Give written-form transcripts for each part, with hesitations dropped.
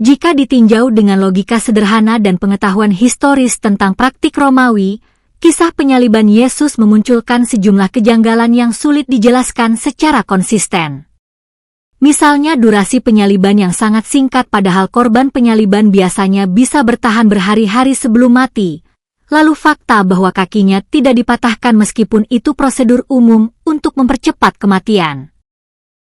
Jika ditinjau dengan logika sederhana dan pengetahuan historis tentang praktik Romawi, kisah penyaliban Yesus memunculkan sejumlah kejanggalan yang sulit dijelaskan secara konsisten. Misalnya durasi penyaliban yang sangat singkat padahal korban penyaliban biasanya bisa bertahan berhari-hari sebelum mati. Lalu fakta bahwa kakinya tidak dipatahkan meskipun itu prosedur umum untuk mempercepat kematian.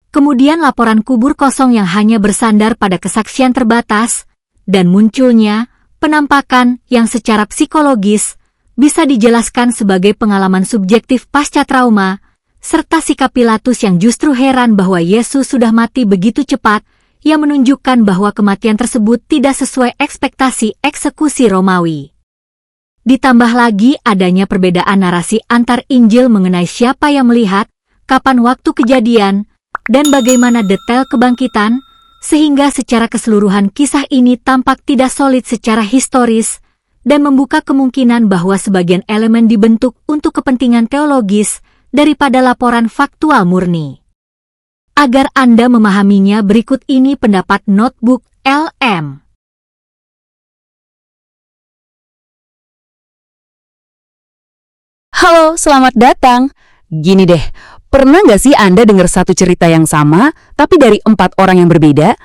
Kemudian laporan kubur kosong yang hanya bersandar pada kesaksian terbatas, dan munculnya penampakan yang secara psikologis bisa dijelaskan sebagai pengalaman subjektif pasca trauma, serta sikap Pilatus yang justru heran bahwa Yesus sudah mati begitu cepat, yang menunjukkan bahwa kematian tersebut tidak sesuai ekspektasi eksekusi Romawi. Ditambah lagi adanya perbedaan narasi antar Injil mengenai siapa yang melihat, kapan waktu kejadian, dan bagaimana detail kebangkitan, sehingga secara keseluruhan kisah ini tampak tidak solid secara historis, dan membuka kemungkinan bahwa sebagian elemen dibentuk untuk kepentingan teologis, daripada laporan faktual murni. Agar Anda memahaminya, berikut ini pendapat Notebook LM. Halo, selamat datang. Gini deh, pernah nggak sih Anda dengar satu cerita yang sama, tapi dari 4 orang yang berbeda?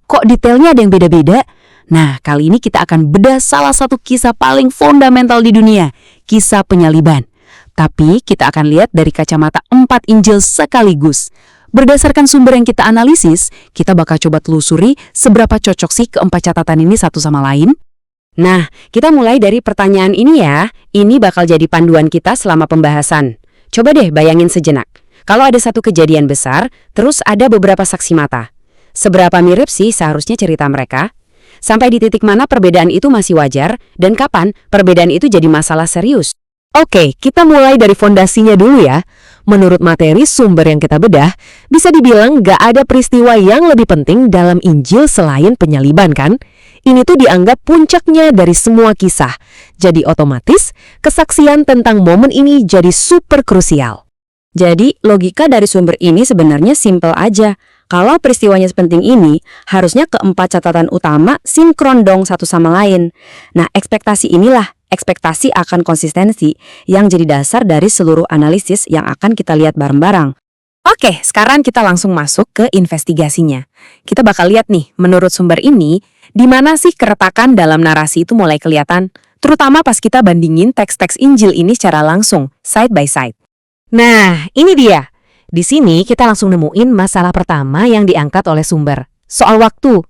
Kok detailnya ada yang beda-beda? Nah, kali ini kita akan bedah salah satu kisah paling fundamental di dunia, kisah penyaliban. Tapi kita akan lihat dari kacamata 4 Injil sekaligus. Berdasarkan sumber yang kita analisis, kita bakal coba telusuri seberapa cocok sih keempat catatan ini satu sama lain. Nah, kita mulai dari pertanyaan ini ya. Ini bakal jadi panduan kita selama pembahasan. Coba deh bayangin sejenak. Kalau ada satu kejadian besar, terus ada beberapa saksi mata. Seberapa mirip sih seharusnya cerita mereka? Sampai di titik mana perbedaan itu masih wajar, dan kapan perbedaan itu jadi masalah serius? Oke, kita mulai dari fondasinya dulu ya. Menurut materi sumber yang kita bedah, bisa dibilang gak ada peristiwa yang lebih penting dalam Injil selain penyaliban kan? Ini tuh dianggap puncaknya dari semua kisah. Jadi otomatis, kesaksian tentang momen ini jadi super krusial. Jadi, logika dari sumber ini sebenarnya simpel aja. Kalau peristiwanya sepenting ini, harusnya keempat catatan utama sinkron dong satu sama lain. Nah, ekspektasi akan konsistensi yang jadi dasar dari seluruh analisis yang akan kita lihat bareng-barang. Oke, sekarang kita langsung masuk ke investigasinya. Kita bakal lihat nih, menurut sumber ini, di mana sih keretakan dalam narasi itu mulai kelihatan, terutama pas kita bandingin teks-teks Injil ini secara langsung, side by side. Nah, ini dia. Di sini kita langsung nemuin masalah pertama yang diangkat oleh sumber, soal waktu.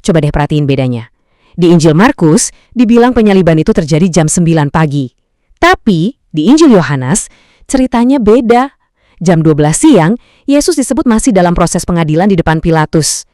Coba deh perhatiin bedanya. Di Injil Markus, dibilang penyaliban itu terjadi jam 9 pagi. Tapi, di Injil Yohanes, ceritanya beda. Jam 12 siang, Yesus disebut masih dalam proses pengadilan di depan Pilatus.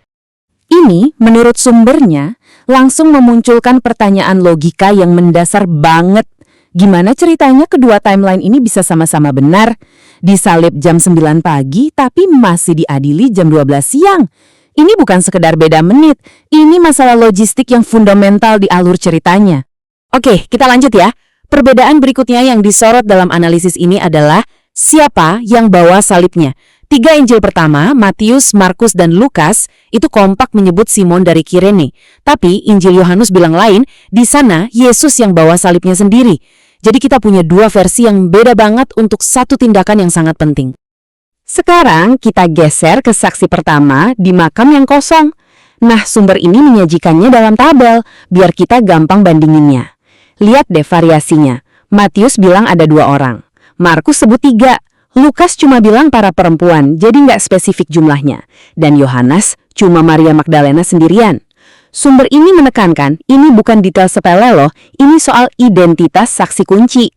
Ini, menurut sumbernya, langsung memunculkan pertanyaan logika yang mendasar banget. Gimana ceritanya kedua timeline ini bisa sama-sama benar? Disalib jam 9 pagi, tapi masih diadili jam 12 siang. Ini bukan sekedar beda menit, ini masalah logistik yang fundamental di alur ceritanya. Oke, kita lanjut ya. Perbedaan berikutnya yang disorot dalam analisis ini adalah siapa yang bawa salibnya. 3 Injil pertama, Matius, Markus, dan Lukas, itu kompak menyebut Simon dari Kirene. Tapi Injil Yohanes bilang lain, di sana Yesus yang bawa salibnya sendiri. Jadi kita punya 2 versi yang beda banget untuk satu tindakan yang sangat penting. Sekarang kita geser ke saksi pertama di makam yang kosong. Nah, sumber ini menyajikannya dalam tabel, biar kita gampang bandinginnya. Lihat deh variasinya. Matius bilang ada 2 orang. Markus sebut 3. Lukas cuma bilang para perempuan, jadi nggak spesifik jumlahnya. Dan Yohanes cuma Maria Magdalena sendirian. Sumber ini menekankan, ini bukan detail sepele loh, ini soal identitas saksi kunci.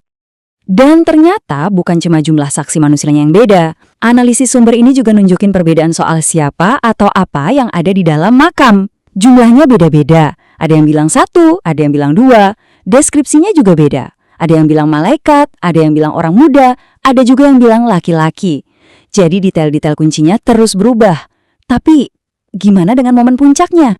Dan ternyata bukan cuma jumlah saksi manusianya yang beda. Analisis sumber ini juga nunjukin perbedaan soal siapa atau apa yang ada di dalam makam. Jumlahnya beda-beda. Ada yang bilang 1, ada yang bilang 2. Deskripsinya juga beda. Ada yang bilang malaikat, ada yang bilang orang muda, ada juga yang bilang laki-laki. Jadi detail-detail kuncinya terus berubah. Tapi gimana dengan momen puncaknya?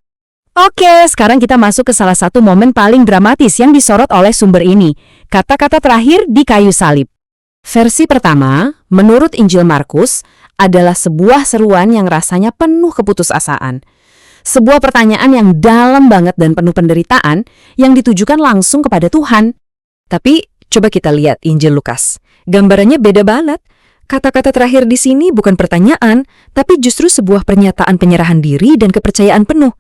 Oke, sekarang kita masuk ke salah satu momen paling dramatis yang disorot oleh sumber ini. Kata-kata terakhir di kayu salib. Versi pertama, menurut Injil Markus, adalah sebuah seruan yang rasanya penuh keputusasaan. Sebuah pertanyaan yang dalam banget dan penuh penderitaan yang ditujukan langsung kepada Tuhan. Tapi coba kita lihat Injil Lukas. Gambarannya beda banget. Kata-kata terakhir di sini bukan pertanyaan, tapi justru sebuah pernyataan penyerahan diri dan kepercayaan penuh.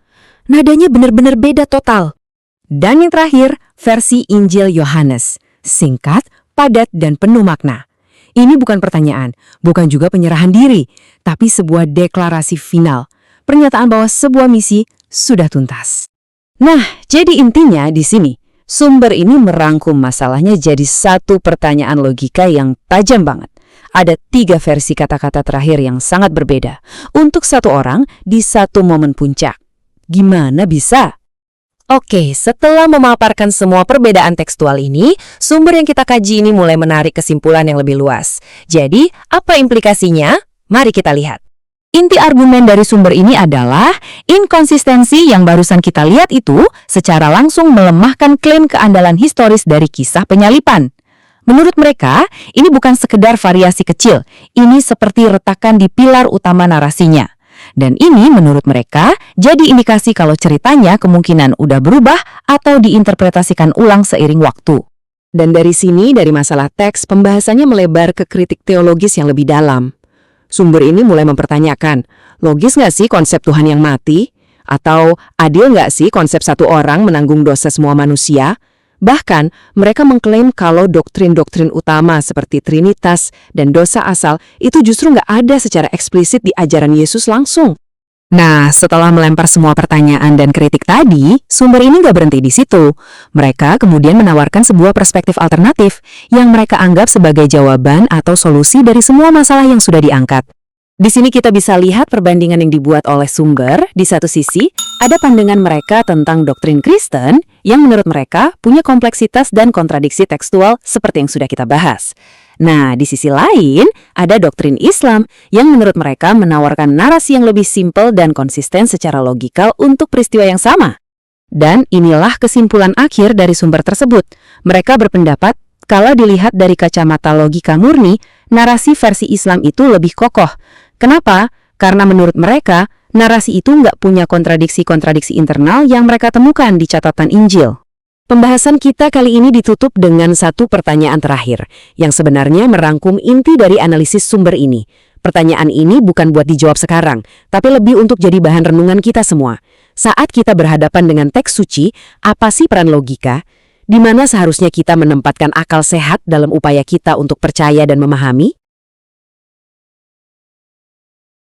Nadanya benar-benar beda total. Dan yang terakhir, versi Injil Yohanes. Singkat, padat, dan penuh makna. Ini bukan pertanyaan, bukan juga penyerahan diri, tapi sebuah deklarasi final. Pernyataan bahwa sebuah misi sudah tuntas. Nah, jadi intinya di sini, sumber ini merangkum masalahnya jadi satu pertanyaan logika yang tajam banget. Ada 3 versi kata-kata terakhir yang sangat berbeda untuk satu orang di satu momen puncak. Gimana bisa? Oke, setelah memaparkan semua perbedaan tekstual ini, sumber yang kita kaji ini mulai menarik kesimpulan yang lebih luas. Jadi, apa implikasinya? Mari kita lihat. Inti argumen dari sumber ini adalah inkonsistensi yang barusan kita lihat itu secara langsung melemahkan klaim keandalan historis dari kisah penyalipan. Menurut mereka, ini bukan sekedar variasi kecil, ini seperti retakan di pilar utama narasinya. Dan ini menurut mereka jadi indikasi kalau ceritanya kemungkinan udah berubah atau diinterpretasikan ulang seiring waktu. Dan dari sini, dari masalah teks, pembahasannya melebar ke kritik teologis yang lebih dalam. Sumber ini mulai mempertanyakan, logis nggak sih konsep Tuhan yang mati? Atau adil nggak sih konsep satu orang menanggung dosa semua manusia? Bahkan, mereka mengklaim kalau doktrin-doktrin utama seperti Trinitas dan dosa asal itu justru nggak ada secara eksplisit di ajaran Yesus langsung. Nah, setelah melempar semua pertanyaan dan kritik tadi, sumber ini nggak berhenti di situ. Mereka kemudian menawarkan sebuah perspektif alternatif yang mereka anggap sebagai jawaban atau solusi dari semua masalah yang sudah diangkat. Di sini kita bisa lihat perbandingan yang dibuat oleh sumber. Di satu sisi, ada pandangan mereka tentang doktrin Kristen yang menurut mereka punya kompleksitas dan kontradiksi tekstual seperti yang sudah kita bahas. Nah, di sisi lain, ada doktrin Islam yang menurut mereka menawarkan narasi yang lebih simpel dan konsisten secara logikal untuk peristiwa yang sama. Dan inilah kesimpulan akhir dari sumber tersebut. Mereka berpendapat, kalau dilihat dari kacamata logika murni, narasi versi Islam itu lebih kokoh. Kenapa? Karena menurut mereka, narasi itu nggak punya kontradiksi-kontradiksi internal yang mereka temukan di catatan Injil. Pembahasan kita kali ini ditutup dengan satu pertanyaan terakhir, yang sebenarnya merangkum inti dari analisis sumber ini. Pertanyaan ini bukan buat dijawab sekarang, tapi lebih untuk jadi bahan renungan kita semua. Saat kita berhadapan dengan teks suci, apa sih peran logika? Di mana seharusnya kita menempatkan akal sehat dalam upaya kita untuk percaya dan memahami?